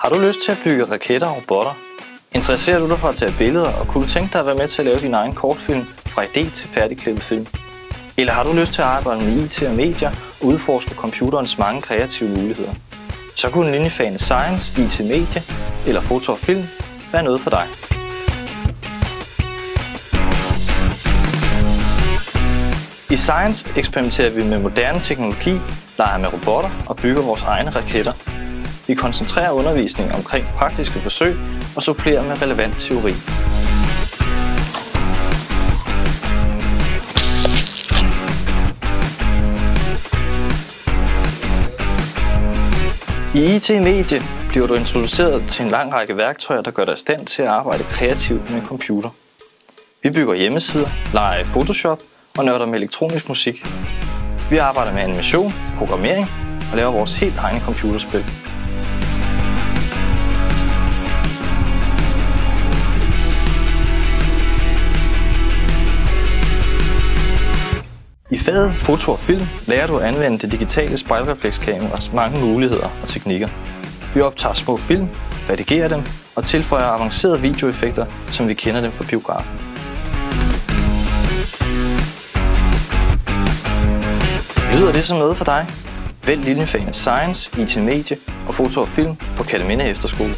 Har du lyst til at bygge raketter og robotter? Interesserer du dig for at tage billeder, og kunne du tænke dig at være med til at lave din egen kortfilm fra idé til færdigklippet film? Eller har du lyst til at arbejde med IT og medier og udforske computerens mange kreative muligheder? Så kunne linjefagene Science, IT, Medie eller Foto og Film være noget for dig. I Science eksperimenterer vi med moderne teknologi, leger med robotter og bygger vores egne raketter. Vi koncentrerer undervisningen omkring praktiske forsøg og supplerer med relevant teori. I IT-medie bliver du introduceret til en lang række værktøjer, der gør dig i stand til at arbejde kreativt med computer. Vi bygger hjemmesider, leger i Photoshop og nørder med elektronisk musik. Vi arbejder med animation, programmering og laver vores helt egne computerspil. I faget Foto og Film lærer du at anvende det digitale spejlreflekskamera's mange muligheder og teknikker. Vi optager små film, redigerer dem og tilføjer avancerede videoeffekter, som vi kender dem fra biografen. Lyder det som noget for dig? Vælg linjefagene Science, IT Medie og Foto og Film på Kerteminde Efterskole.